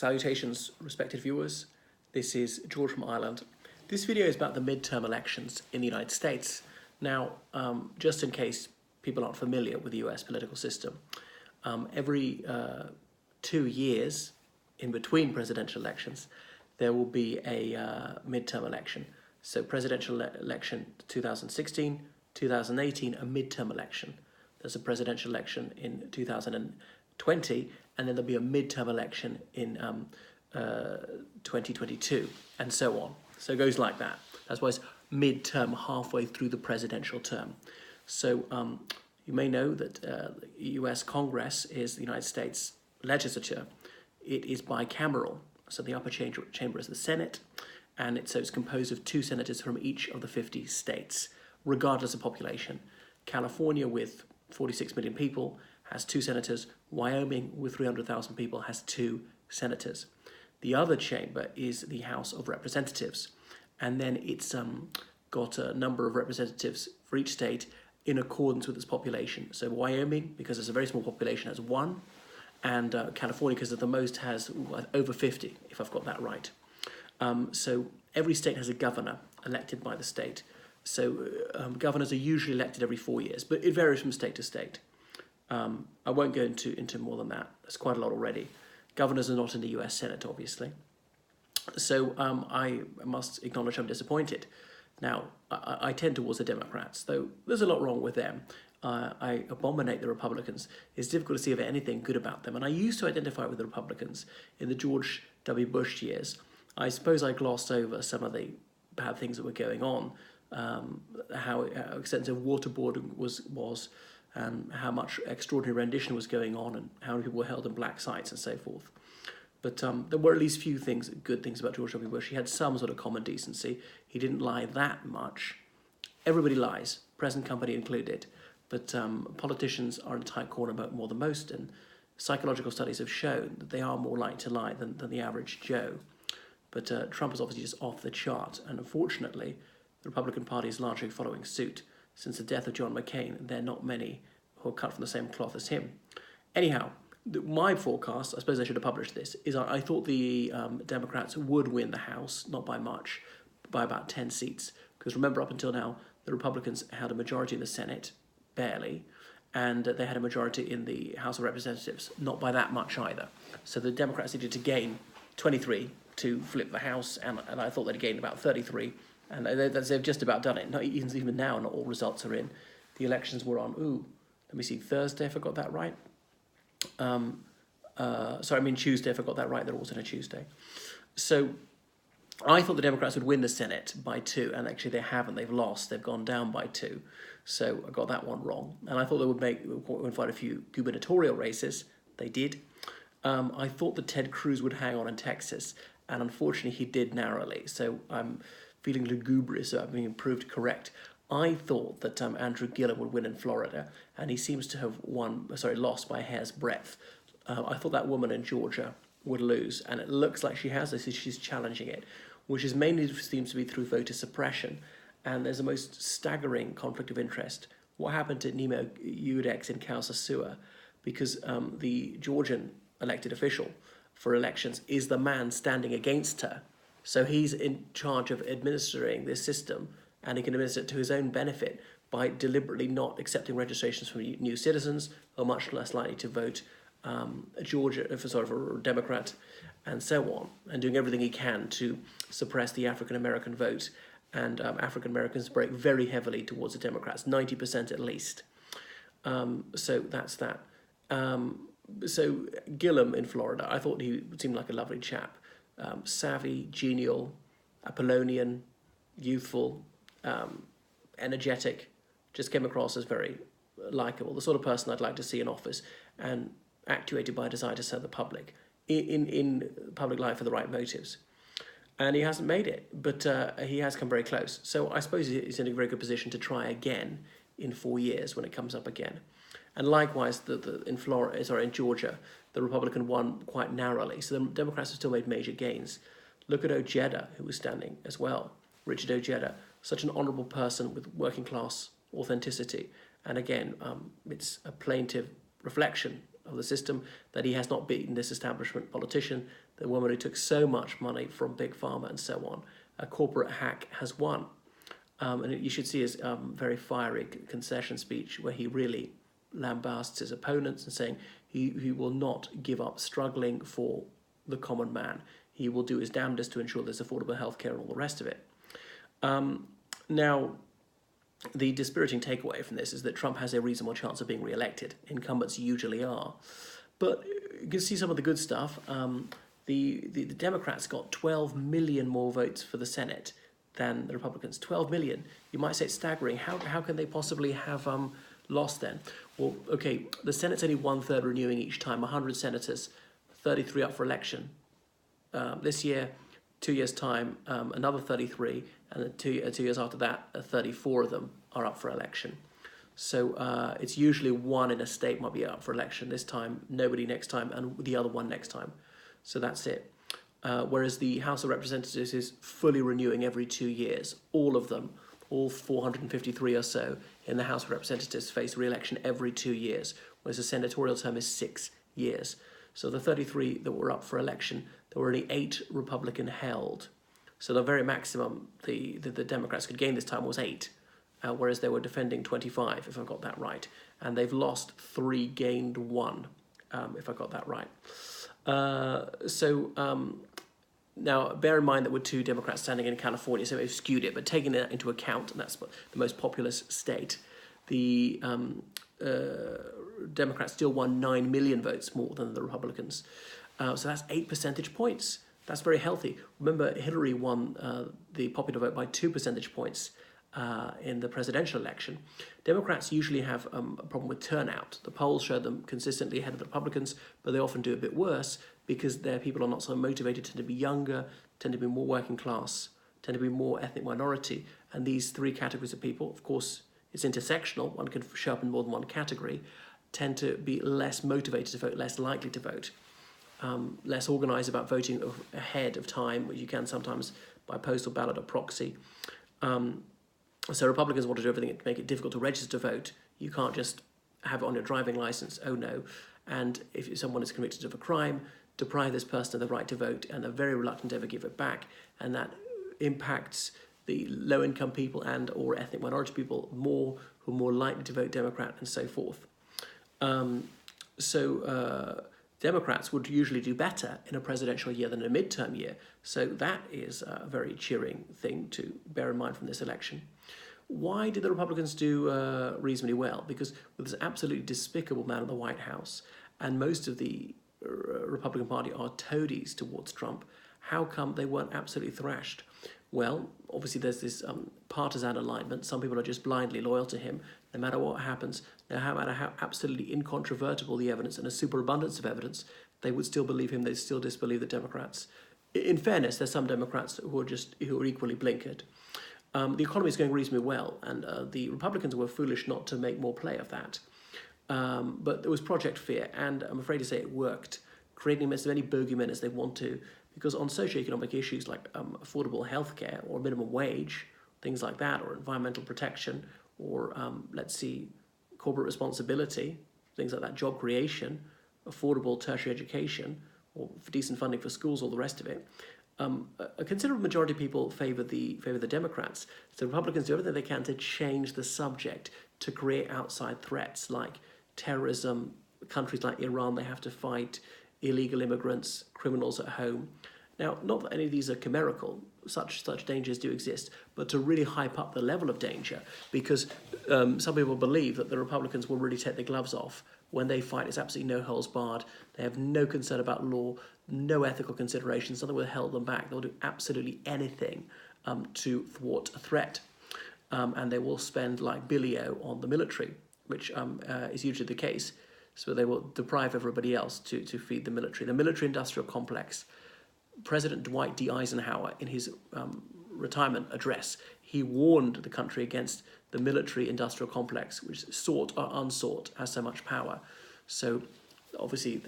Salutations, respected viewers. This is George from Ireland. This video is about the midterm elections in the United States. Now, just in case people aren't familiar with the US political system, every 2 years in between presidential elections, there will be a midterm election. So presidential election 2016, 2018, a midterm election. There's a presidential election in 2020, and then there'll be a midterm election in 2022, and so on. So it goes like that. That's why it's midterm, halfway through the presidential term. So you may know that the US Congress is the United States legislature. It is bicameral. So the upper chamber is the Senate, and it's composed of 2 senators from each of the 50 states, regardless of population. California, with 46 million people, has 2 senators. Wyoming, with 300,000 people, has 2 senators. The other chamber is the House of Representatives, and then it's got a number of representatives for each state in accordance with its population. So Wyoming, because it's a very small population, has 1, and California, because of the most, has over 50, if I've got that right. So every state has a governor elected by the state. So governors are usually elected every 4 years, but it varies from state to state. I won't go into more than that. That's quite a lot already. Governors are not in the US Senate, obviously. So I must acknowledge I'm disappointed. Now, I tend towards the Democrats, though there's a lot wrong with them. I abominate the Republicans. It's difficult to see if anything good about them. And I used to identify with the Republicans in the George W. Bush years. I suppose I glossed over some of the bad things that were going on, how extensive waterboarding was, and how much extraordinary rendition was going on, and how many people were held in black sites and so forth. But there were at least few good things about George W. Bush. He had some sort of common decency. He didn't lie that much. Everybody lies, present company included. But politicians are in a tight corner more than most, and psychological studies have shown that they are more likely to lie than the average Joe. But Trump is obviously just off the chart, and unfortunately, the Republican Party is largely following suit. Since the death of John McCain, there are not many who are cut from the same cloth as him. Anyhow, my forecast, I suppose I should have published this, is I thought the Democrats would win the House, not by much, by about 10 seats. Because remember, up until now, the Republicans had a majority in the Senate, barely, and they had a majority in the House of Representatives, not by that much either. So the Democrats needed to gain 23 to flip the House, and I thought they'd gain about 33, and they've just about done it. Not even now, not all results are in. The elections were on, let me see, Thursday, if I got that right. Tuesday, if I got that right. They're always on a Tuesday. So I thought the Democrats would win the Senate by 2, and actually they haven't. They've lost. They've gone down by 2. So I got that one wrong. And I thought they would fight a few gubernatorial races. They did. I thought that Ted Cruz would hang on in Texas, and unfortunately he did narrowly. So I'm feeling lugubrious about being proved correct. I thought that Andrew Gillum would win in Florida, and he seems to have lost by a hair's breadth. I thought that woman in Georgia would lose, and it looks like she has. She's challenging it, which is mainly seems to be through voter suppression. And there's a most staggering conflict of interest. What happened to Nemo Udex in Kausasua? Because the Georgian elected official for elections is the man standing against her. So he's in charge of administering this system, and he can administer it to his own benefit by deliberately not accepting registrations from new citizens, who are much less likely to vote for a Democrat, and so on, and doing everything he can to suppress the African American vote. And African Americans break very heavily towards the Democrats, 90% at least. So that's that. So Gillum in Florida, I thought he seemed like a lovely chap. Savvy, genial, Apollonian, youthful, energetic, just came across as very likable, the sort of person I'd like to see in office, and actuated by a desire to serve the public, in public life for the right motives. And he hasn't made it, but he has come very close. So I suppose he's in a very good position to try again in 4 years when it comes up again. And likewise, in Georgia, the Republican won quite narrowly. So the Democrats have still made major gains. Look at Ojeda, who was standing as well. Richard Ojeda, such an honourable person with working class authenticity. And again, it's a plaintive reflection of the system, that he has not beaten this establishment politician, the woman who took so much money from Big Pharma and so on. A corporate hack has won. And you should see his very fiery concession speech where he really lambasts his opponents and saying he will not give up struggling for the common man. He will do his damnedest to ensure there's affordable healthcare and all the rest of it. Now, the dispiriting takeaway from this is that Trump has a reasonable chance of being re-elected. Incumbents usually are. But you can see some of the good stuff. The Democrats got 12 million more votes for the Senate than the Republicans. 12 million. You might say it's staggering. How can they possibly have lost then? Well, okay, the Senate's only 1/3 renewing each time, 100 senators, 33 up for election. This year, 2 years' time, another 33, and then 2 years after that, 34 of them are up for election. So it's usually one in a state might be up for election. This time, nobody next time, and the other one next time. So that's it. Whereas the House of Representatives is fully renewing every 2 years. All of them, all 453 or so in the House of Representatives face re-election every 2 years, whereas the senatorial term is 6 years. So the 33 that were up for election, there were only 8 Republican held. So the very maximum the Democrats could gain this time was 8, whereas they were defending 25, if I got that right. And they've lost 3, gained 1, if I got that right. Now, bear in mind that we're 2 Democrats standing in California, so we've skewed it, but taking that into account, and that's the most populous state, the Democrats still won 9 million votes more than the Republicans. So that's 8 percentage points. That's very healthy. Remember, Hillary won the popular vote by 2 percentage points in the presidential election. Democrats usually have a problem with turnout. The polls show them consistently ahead of the Republicans, but they often do a bit worse because their people are not so motivated, tend to be younger, tend to be more working class, tend to be more ethnic minority. And these 3 categories of people, of course, it's intersectional, one can show up in more than one category, tend to be less motivated to vote, less likely to vote, less organised about voting ahead of time, which you can sometimes by postal ballot or proxy. So Republicans want to do everything to make it difficult to register to vote. You can't just have it on your driving licence, oh no. And if someone is convicted of a crime, deprive this person of the right to vote, and they're very reluctant to ever give it back. And that impacts the low-income people and or ethnic minority people more, who are more likely to vote Democrat and so forth. Democrats would usually do better in a presidential year than a midterm year. So that is a very cheering thing to bear in mind from this election. Why did the Republicans do reasonably well? Because with this absolutely despicable man in the White House, and most of the Republican Party are toadies towards Trump, how come they weren't absolutely thrashed? Well, obviously there's this partisan alignment. Some people are just blindly loyal to him, no matter what happens, no matter how absolutely incontrovertible the evidence and a superabundance of evidence, they would still believe him, they still disbelieve the Democrats. In fairness, there's some Democrats who are equally blinkered. The economy is going reasonably well, and the Republicans were foolish not to make more play of that. But there was Project Fear, and I'm afraid to say it worked, creating as many bogeymen as they want to, because on socioeconomic issues like affordable healthcare or minimum wage, things like that, or environmental protection, or let's see, corporate responsibility, things like that, job creation, affordable tertiary education, or decent funding for schools, all the rest of it. A considerable majority of people favour the Democrats. So Republicans do everything they can to change the subject, to create outside threats like terrorism. Countries like Iran, they have to fight illegal immigrants, criminals at home. Now, not that any of these are chimerical, such dangers do exist, but to really hype up the level of danger, because some people believe that the Republicans will really take their gloves off. When they fight, it's absolutely no holds barred. They have no concern about law, no ethical considerations, nothing will hold them back. They'll do absolutely anything to thwart a threat. And they will spend like Billy-O on the military, which is usually the case. So they will deprive everybody else to feed the military. The military-industrial complex. President Dwight D. Eisenhower, in his retirement address, he warned the country against the military-industrial complex, which, sought or unsought, has so much power. So obviously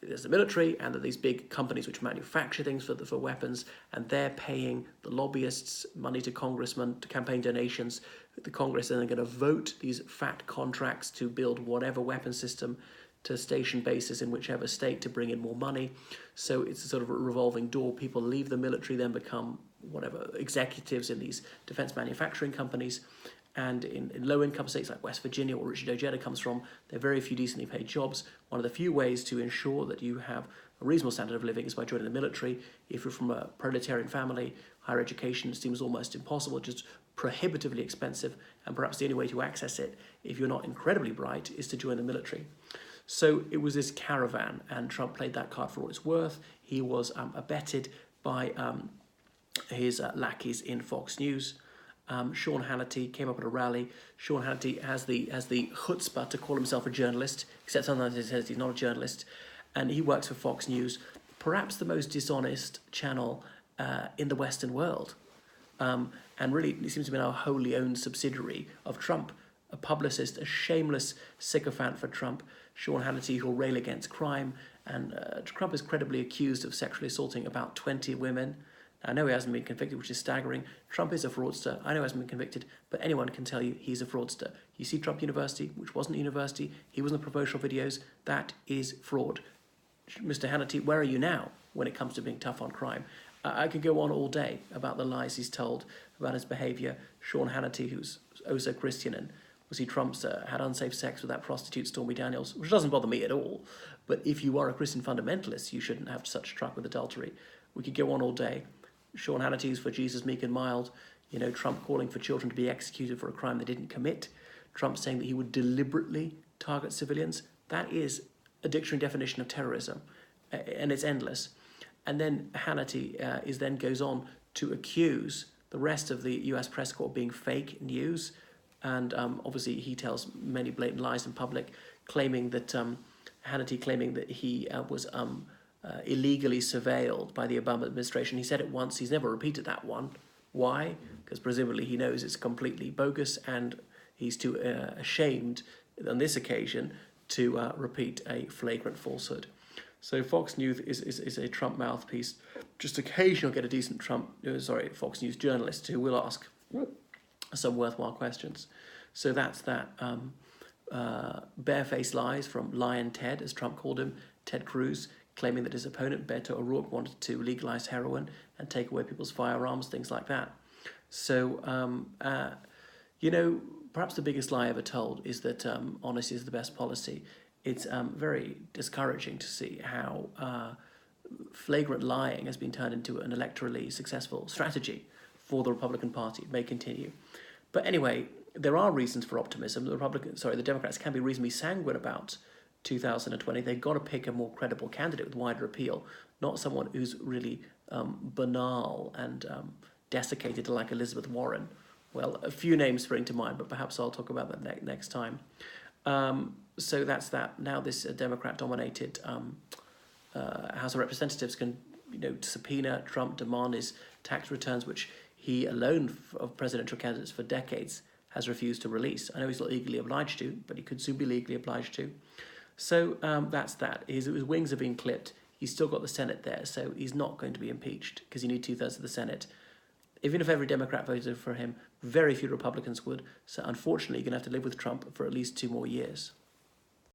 there's the military, and there are these big companies which manufacture things for weapons, and they're paying the lobbyists money to congressmen, to campaign donations. The Congress then are going to vote these fat contracts to build whatever weapon system to station bases in whichever state to bring in more money. So it's a sort of a revolving door. People leave the military, then become whatever executives in these defense manufacturing companies. And in low-income states like West Virginia, where Richard Ojeda comes from, there are very few decently paid jobs. One of the few ways to ensure that you have a reasonable standard of living is by joining the military. If you're from a proletarian family, higher education seems almost impossible, just prohibitively expensive, and perhaps the only way to access it, if you're not incredibly bright, is to join the military. So it was this caravan, and Trump played that card for all it's worth. He was abetted by his lackeys in Fox News. Sean Hannity came up at a rally. Sean Hannity has the chutzpah to call himself a journalist, except sometimes he says he's not a journalist, and he works for Fox News, perhaps the most dishonest channel in the Western world. And really, it seems to be now a wholly owned subsidiary of Trump, a publicist, a shameless sycophant for Trump, Sean Hannity, who'll rail against crime. And Trump is credibly accused of sexually assaulting about 20 women. I know he hasn't been convicted, which is staggering. Trump is a fraudster. I know he hasn't been convicted, but anyone can tell you he's a fraudster. You see Trump University, which wasn't a university. He was in the promotional videos. That is fraud. Mr. Hannity, where are you now when it comes to being tough on crime? I could go on all day about the lies he's told, about his behaviour. Sean Hannity, who's also Christian, and was he Trump's had unsafe sex with that prostitute Stormy Daniels, which doesn't bother me at all. But if you are a Christian fundamentalist, you shouldn't have such truck with adultery. We could go on all day. Sean Hannity's for Jesus meek and mild. You know, Trump calling for children to be executed for a crime they didn't commit. Trump saying that he would deliberately target civilians. That is a dictionary definition of terrorism, and it's endless. And then Hannity then goes on to accuse the rest of the US press corps being fake news. And obviously he tells many blatant lies in public, claiming that Hannity claiming that he was illegally surveilled by the Obama administration. He said it once, he's never repeated that one. Why? Because presumably he knows it's completely bogus, and he's too ashamed on this occasion to repeat a flagrant falsehood. So Fox News is a Trump mouthpiece. Just occasionally get a decent Fox News journalist who will ask some worthwhile questions. So that's that. Barefaced lies from Lion Ted, as Trump called him, Ted Cruz, claiming that his opponent, Beto O'Rourke, wanted to legalize heroin and take away people's firearms, things like that. So, perhaps the biggest lie ever told is that honesty is the best policy. It's very discouraging to see how flagrant lying has been turned into an electorally successful strategy for the Republican Party. It may continue. But anyway, there are reasons for optimism. The Democrats can be reasonably sanguine about 2020. They've got to pick a more credible candidate with wider appeal, not someone who's really banal and desiccated like Elizabeth Warren. Well, a few names spring to mind, but perhaps I'll talk about that next time. So that's that. Now this Democrat-dominated House of Representatives can, subpoena Trump, demand his tax returns, which he alone of presidential candidates for decades has refused to release. I know he's not legally obliged to, but he could soon be legally obliged to. So that's that. His wings have been clipped. He's still got the Senate there, so he's not going to be impeached because you need 2/3 of the Senate. Even if every Democrat voted for him, very few Republicans would. So unfortunately, you're going to have to live with Trump for at least 2 more years.